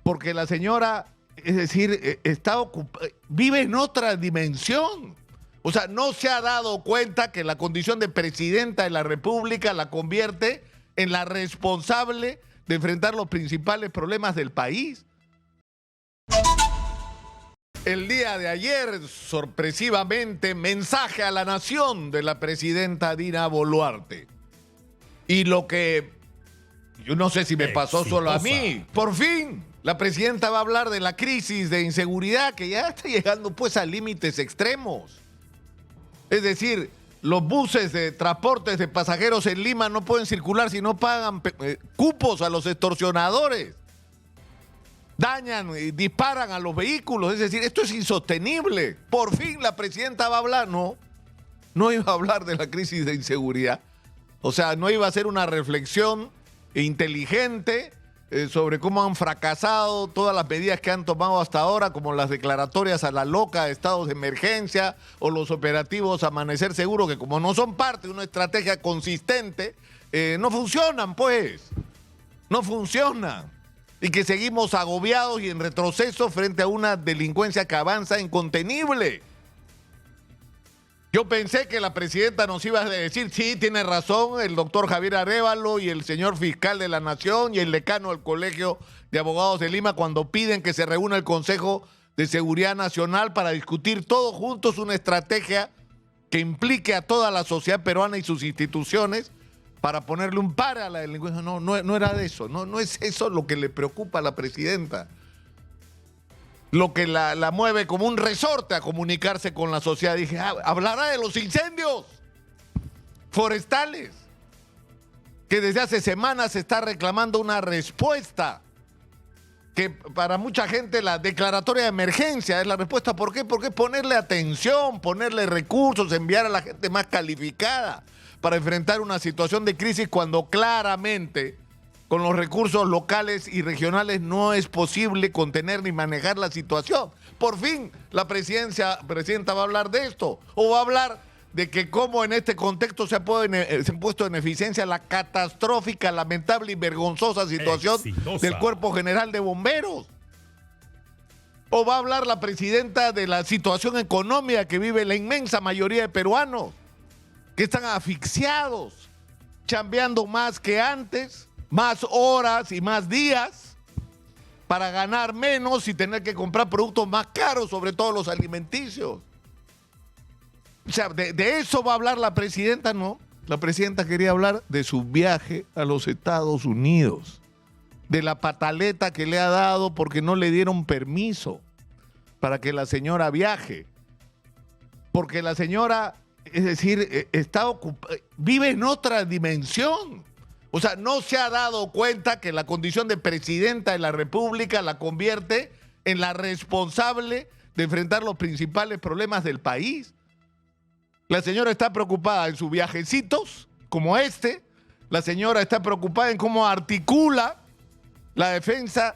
porque la señora, es decir, vive en otra dimensión. O sea, no se ha dado cuenta que la condición de presidenta de la República la convierte en la responsable de enfrentar los principales problemas del país. El día de ayer, sorpresivamente, mensaje a la nación de la presidenta Dina Boluarte. Y lo que yo no sé si me pasó solo a mí, por fin la presidenta va a hablar de la crisis de inseguridad que ya está llegando pues a límites extremos. Es decir, los buses de transportes de pasajeros en Lima no pueden circular si no pagan cupos a los extorsionadores. Dañan y disparan a los vehículos. Es decir, esto es insostenible. Por fin la presidenta va a hablar. No iba a hablar de la crisis de inseguridad. O sea, no iba a hacer una reflexión inteligente sobre cómo han fracasado todas las medidas que han tomado hasta ahora, como las declaratorias a la loca de estados de emergencia o los operativos Amanecer Seguro, que como no son parte de una estrategia consistente, no funcionan, pues. No funcionan. Y que seguimos agobiados y en retroceso frente a una delincuencia que avanza incontenible. Yo pensé que la presidenta nos iba a decir, sí, tiene razón, el doctor Javier Arévalo y el señor fiscal de la Nación y el decano del Colegio de Abogados de Lima cuando piden que se reúna el Consejo de Seguridad Nacional para discutir todos juntos una estrategia que implique a toda la sociedad peruana y sus instituciones para ponerle un par a la delincuencia. No era de eso, no es eso lo que le preocupa a la presidenta. Lo que la mueve como un resorte a comunicarse con la sociedad. Dije, hablará de los incendios forestales, que desde hace semanas se está reclamando una respuesta, que para mucha gente la declaratoria de emergencia es la respuesta. ¿Por qué? Porque es ponerle atención, ponerle recursos, enviar a la gente más calificada para enfrentar una situación de crisis cuando claramente con los recursos locales y regionales no es posible contener ni manejar la situación. Por fin la presidenta va a hablar de esto, o va a hablar de que cómo en este contexto se ha puesto en eficiencia la catastrófica, lamentable y vergonzosa situación del Cuerpo General de Bomberos. O va a hablar la presidenta de la situación económica que vive la inmensa mayoría de peruanos, que están asfixiados, chambeando más que antes, más horas y más días para ganar menos y tener que comprar productos más caros, sobre todo los alimenticios. O sea, de eso va a hablar la presidenta, ¿no? La presidenta quería hablar de su viaje a los Estados Unidos, de la pataleta que le ha dado porque no le dieron permiso para que la señora viaje. Porque la señora, es decir, vive en otra dimensión. O sea, no se ha dado cuenta que la condición de presidenta de la República la convierte en la responsable de enfrentar los principales problemas del país. La señora está preocupada en sus viajecitos, como este. La señora está preocupada en cómo articula la defensa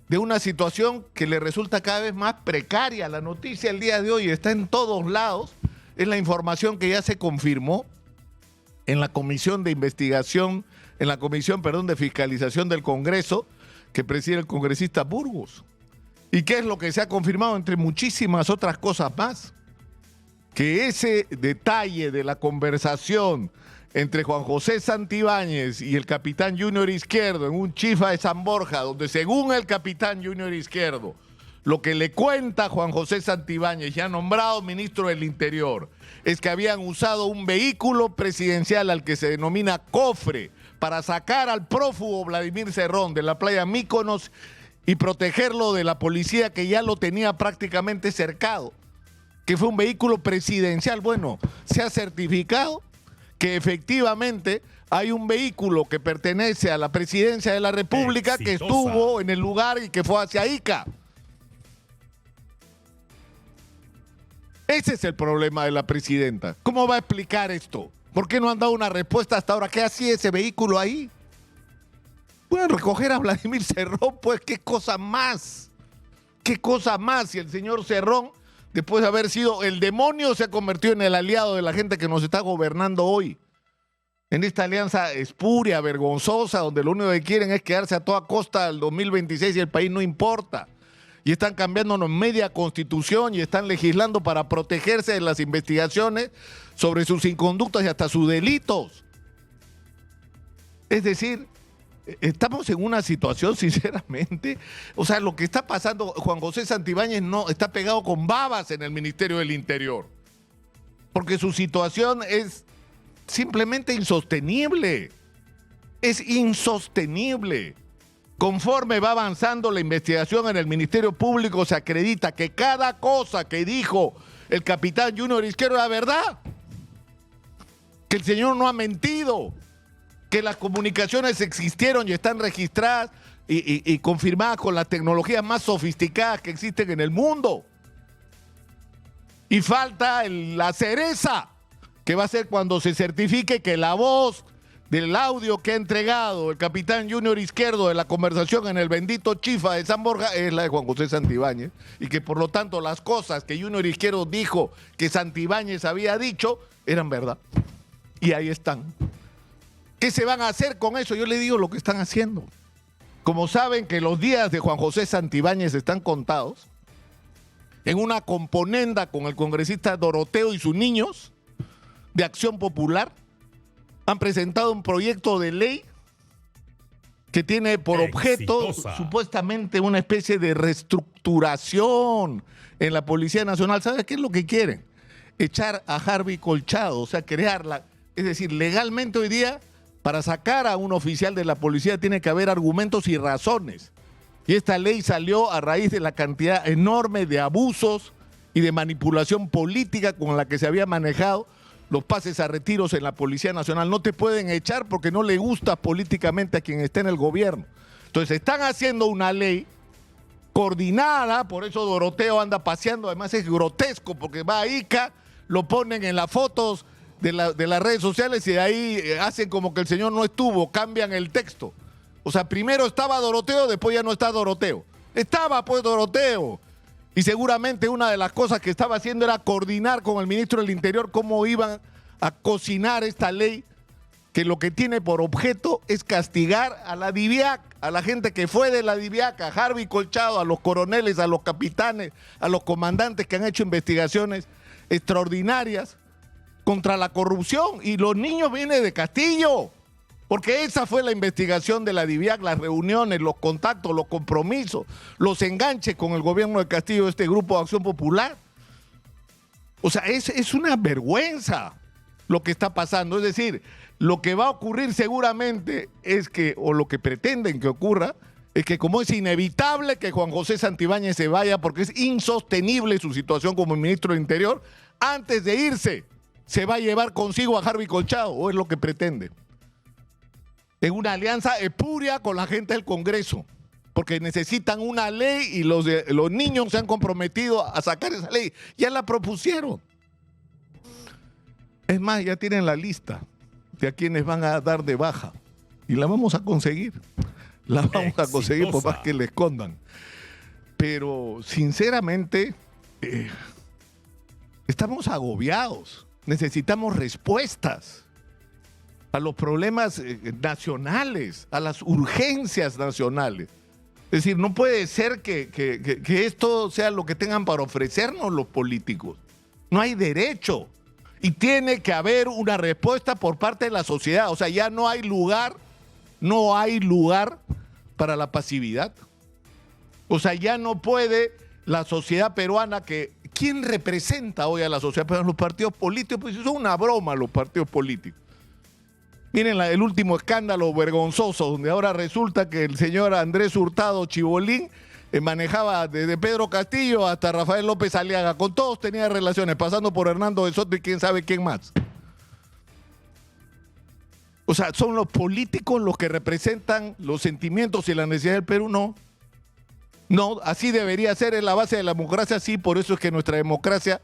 de una situación que le resulta cada vez más precaria. La noticia el día de hoy está en todos lados. Es la información que ya se confirmó en la comisión de investigación, en la comisión, de fiscalización del Congreso, que preside el congresista Burgos. ¿Y qué es lo que se ha confirmado entre muchísimas otras cosas más? Que ese detalle de la conversación entre Juan José Santibáñez y el capitán Junior Izquierdo en un chifa de San Borja, donde según el capitán Junior Izquierdo, lo que le cuenta Juan José Santibáñez, ya nombrado ministro del Interior, es que habían usado un vehículo presidencial al que se denomina cofre para sacar al prófugo Vladimir Cerrón de la playa Míconos y protegerlo de la policía que ya lo tenía prácticamente cercado, que fue un vehículo presidencial. Bueno, se ha certificado que efectivamente hay un vehículo que pertenece a la presidencia de la República que estuvo en el lugar y que fue hacia Ica. Ese es el problema de la presidenta. ¿Cómo va a explicar esto? ¿Por qué no han dado una respuesta hasta ahora? ¿Qué hacía ese vehículo ahí? Pueden recoger a Vladimir Cerrón, pues qué cosa más. ¿Qué cosa más? Si el señor Cerrón, después de haber sido el demonio, se ha convertido en el aliado de la gente que nos está gobernando hoy. en esta alianza espuria, vergonzosa, donde lo único que quieren es quedarse a toda costa del 2026 y el país no importa. Y están cambiándonos media constitución y están legislando para protegerse de las investigaciones sobre sus inconductas y hasta sus delitos. Es decir, estamos en una situación, sinceramente, o sea, lo que está pasando, Juan José Santibáñez no está pegado con babas en el Ministerio del Interior, porque su situación es simplemente insostenible. Es insostenible. Conforme va avanzando la investigación en el Ministerio Público, se acredita que cada cosa que dijo el capitán Junior Izquierdo era verdad. Que el señor no ha mentido. Que las comunicaciones existieron y están registradas y confirmadas con las tecnologías más sofisticadas que existen en el mundo. Y falta la cereza, que va a ser cuando se certifique que la voz del audio que ha entregado el capitán Junior Izquierdo de la conversación en el bendito Chifa de San Borja es la de Juan José Santibáñez, y que por lo tanto las cosas que Junior Izquierdo dijo que Santibáñez había dicho eran verdad. Y ahí están. ¿Qué se van a hacer con eso? Yo le digo lo que están haciendo. Como saben que los días de Juan José Santibáñez están contados, en una componenda con el congresista Doroteo y sus niños de Acción Popular, han presentado un proyecto de ley que tiene por objeto supuestamente una especie de reestructuración en la Policía Nacional. ¿Sabes qué es lo que quieren? Echar a Harvey Colchado, o sea, crearla. Es decir, legalmente hoy día, para sacar a un oficial de la policía tiene que haber argumentos y razones. Y esta ley salió a raíz de la cantidad enorme de abusos y de manipulación política con la que se había manejado los pases a retiros en la Policía Nacional. No te pueden echar porque no le gusta políticamente a quien esté en el gobierno. Entonces están haciendo una ley coordinada, por eso Doroteo anda paseando, además es grotesco porque va a Ica, lo ponen en las fotos de las redes sociales y de ahí hacen como que el señor no estuvo, cambian el texto. O sea, primero estaba Doroteo, después ya no está Doroteo. Estaba pues Doroteo. Y seguramente una de las cosas que estaba haciendo era coordinar con el ministro del Interior cómo iban a cocinar esta ley, que lo que tiene por objeto es castigar a la DIVIAC, a la gente que fue de la DIVIAC, a Harvey Colchado, a los coroneles, a los capitanes, a los comandantes que han hecho investigaciones extraordinarias contra la corrupción. Y los niños vienen de Castillo, porque esa fue la investigación de la DIVIAC, las reuniones, los contactos, los compromisos, los enganches con el gobierno de Castillo de este grupo de Acción Popular. O sea, es una vergüenza lo que está pasando. Es decir, lo que va a ocurrir seguramente es que, o lo que pretenden que ocurra, es que como es inevitable que Juan José Santibáñez se vaya porque es insostenible su situación como ministro del Interior, antes de irse se va a llevar consigo a Harvey Colchado, o es lo que pretende. En una alianza espuria con la gente del Congreso, porque necesitan una ley y los niños se han comprometido a sacar esa ley. Ya la propusieron. Es más, ya tienen la lista de a quienes van a dar de baja. Y la vamos a conseguir. La vamos a conseguir por más que le escondan. Pero, sinceramente, estamos agobiados. Necesitamos respuestas a los problemas nacionales, a las urgencias nacionales. Es decir, no puede ser que esto sea lo que tengan para ofrecernos los políticos. No hay derecho. Y tiene que haber una respuesta por parte de la sociedad. O sea, ya no hay lugar para la pasividad. O sea, ya no puede la sociedad peruana que... ¿Quién representa hoy a la sociedad peruana? Los partidos políticos. Pues son una broma los partidos políticos. Miren el último escándalo vergonzoso, donde ahora resulta que el señor Andrés Hurtado Chibolín manejaba desde Pedro Castillo hasta Rafael López Aliaga. Con todos tenía relaciones, pasando por Hernando de Soto y quién sabe quién más. O sea, son los políticos los que representan los sentimientos y la necesidad del Perú, no. No, así debería ser, en la base de la democracia, sí, por eso es que nuestra democracia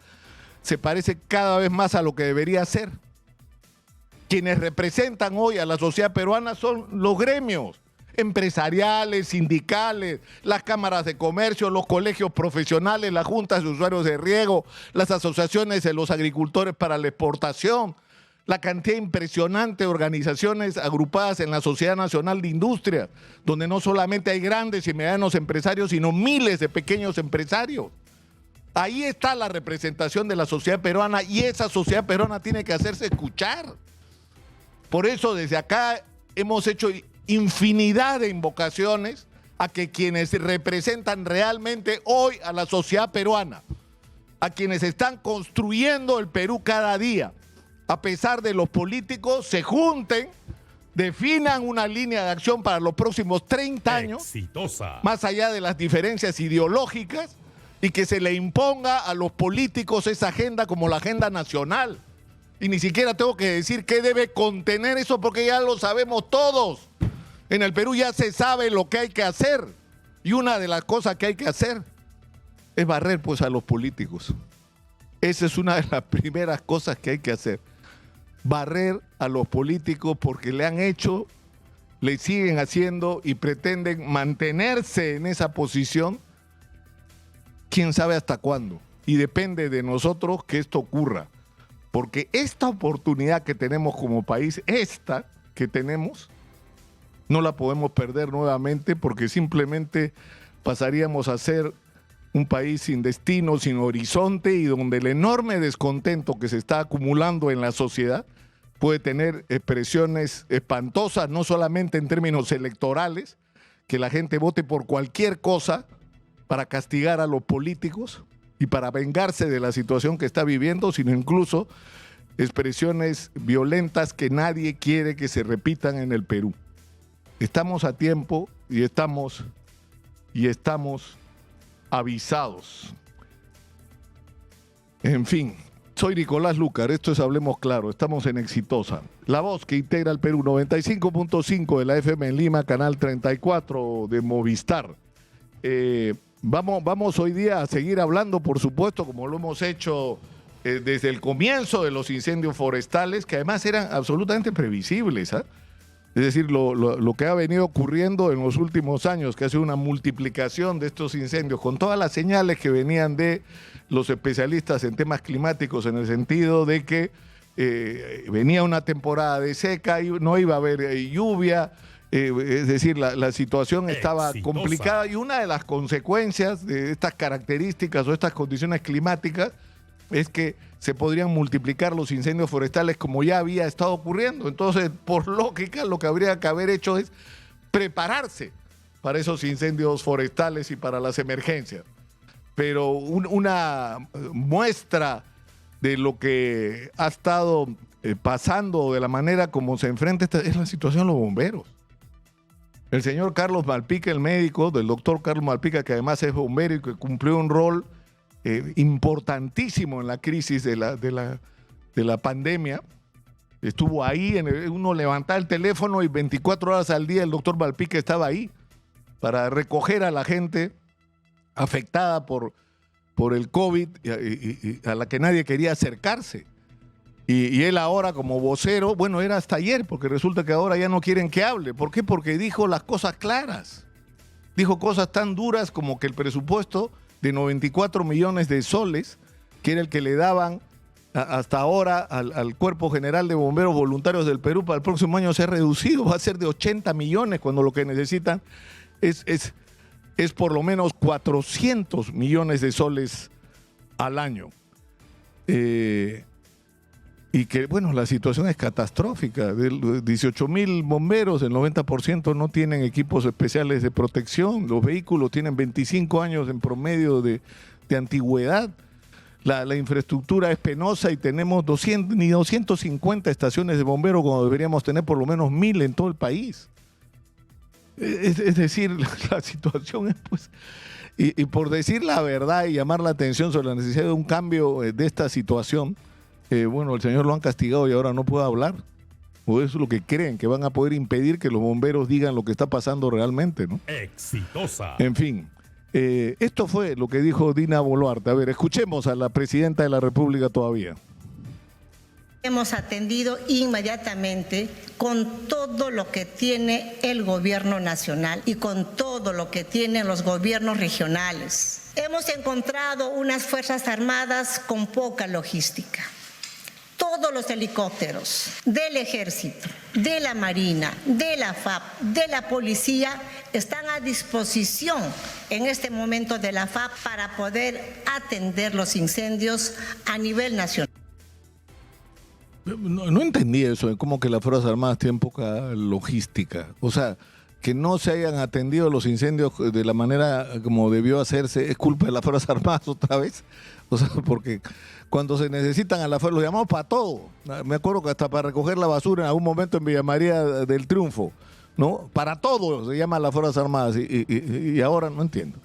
se parece cada vez más a lo que debería ser. Quienes representan hoy a la sociedad peruana son los gremios empresariales, sindicales, las cámaras de comercio, los colegios profesionales, las juntas de usuarios de riego, las asociaciones de los agricultores para la exportación, la cantidad impresionante de organizaciones agrupadas en la Sociedad Nacional de Industria, donde no solamente hay grandes y medianos empresarios, sino miles de pequeños empresarios. Ahí está la representación de la sociedad peruana y esa sociedad peruana tiene que hacerse escuchar. Por eso desde acá hemos hecho infinidad de invocaciones a que quienes representan realmente hoy a la sociedad peruana, a quienes están construyendo el Perú cada día, a pesar de los políticos, se junten, definan una línea de acción para los próximos 30 años, exitosa, más allá de las diferencias ideológicas, y que se le imponga a los políticos esa agenda como la agenda nacional. Y ni siquiera tengo que decir qué debe contener eso, porque ya lo sabemos todos. En el Perú ya se sabe lo que hay que hacer. Y una de las cosas que hay que hacer es barrer pues a los políticos. Esa es una de las primeras cosas que hay que hacer. Barrer a los políticos porque le han hecho, le siguen haciendo y pretenden mantenerse en esa posición, quién sabe hasta cuándo. Y depende de nosotros que esto ocurra. Porque esta oportunidad que tenemos como país, esta que tenemos, no la podemos perder nuevamente porque simplemente pasaríamos a ser un país sin destino, sin horizonte y donde el enorme descontento que se está acumulando en la sociedad puede tener expresiones espantosas, no solamente en términos electorales, que la gente vote por cualquier cosa para castigar a los políticos y para vengarse de la situación que está viviendo, sino incluso expresiones violentas que nadie quiere que se repitan en el Perú. Estamos a tiempo y estamos avisados. En fin, soy Nicolás Lucar, esto es Hablemos Claro, estamos en Exitosa. La voz que integra el Perú, 95.5 de la FM en Lima, canal 34 de Movistar. Vamos hoy día a seguir hablando, por supuesto, como lo hemos hecho desde el comienzo de los incendios forestales, que además eran absolutamente previsibles, ¿eh? Es decir, lo que ha venido ocurriendo en los últimos años, que ha sido una multiplicación de estos incendios, con todas las señales que venían de los especialistas en temas climáticos, en el sentido de que venía una temporada de seca y no iba a haber lluvia, es decir, la situación estaba complicada, y una de las consecuencias de estas características o estas condiciones climáticas es que se podrían multiplicar los incendios forestales como ya había estado ocurriendo. Entonces, por lógica, lo que habría que haber hecho es prepararse para esos incendios forestales y para las emergencias. Pero una muestra de lo que ha estado pasando, de la manera como se enfrenta esta, es la situación de los bomberos. El señor Carlos Malpica, el médico, del doctor Carlos Malpica, que además es bombero y que cumplió un rol importantísimo en la crisis de la pandemia, estuvo ahí, uno levantaba el teléfono y 24 horas al día el doctor Malpica estaba ahí para recoger a la gente afectada por el COVID y a la que nadie quería acercarse. Y él ahora como vocero, bueno, era hasta ayer, porque resulta que ahora ya no quieren que hable. ¿Por qué? Porque dijo las cosas claras. Dijo cosas tan duras como que el presupuesto de 94 millones de soles, que era el que le daban hasta ahora al Cuerpo General de Bomberos Voluntarios del Perú, para el próximo año se ha reducido, va a ser de 80 millones, cuando lo que necesitan es por lo menos 400 millones de soles al año. Y que, bueno, la situación es catastrófica. De 18,000 bomberos, el 90% no tienen equipos especiales de protección. Los vehículos tienen 25 años en promedio de antigüedad. La infraestructura es penosa y tenemos 250 estaciones de bomberos cuando deberíamos tener por lo menos 1,000 en todo el país. Es decir, la situación es pues... Y por decir la verdad y llamar la atención sobre la necesidad de un cambio de esta situación, bueno, el señor lo han castigado y ahora no puede hablar. O eso es lo que creen, que van a poder impedir que los bomberos digan lo que está pasando realmente, ¿no? Exitosa. En fin, esto fue lo que dijo Dina Boluarte. A ver, escuchemos a la presidenta de la República todavía. Hemos atendido inmediatamente con todo lo que tiene el gobierno nacional y con todo lo que tienen los gobiernos regionales. Hemos encontrado unas Fuerzas Armadas con poca logística. todos los helicópteros del Ejército, de la Marina, de la FAP, de la Policía, están a disposición en este momento de la FAP para poder atender los incendios a nivel nacional. No entendí eso, como que las Fuerzas Armadas tienen poca logística. O sea, que no se hayan atendido los incendios de la manera como debió hacerse, ¿es culpa de las Fuerzas Armadas otra vez? O sea, porque cuando se necesitan a las fuerzas, los llamamos para todo. Me acuerdo que hasta para recoger la basura en algún momento en Villa María del Triunfo, ¿no? Para todo se llaman las Fuerzas Armadas y ahora no entiendo.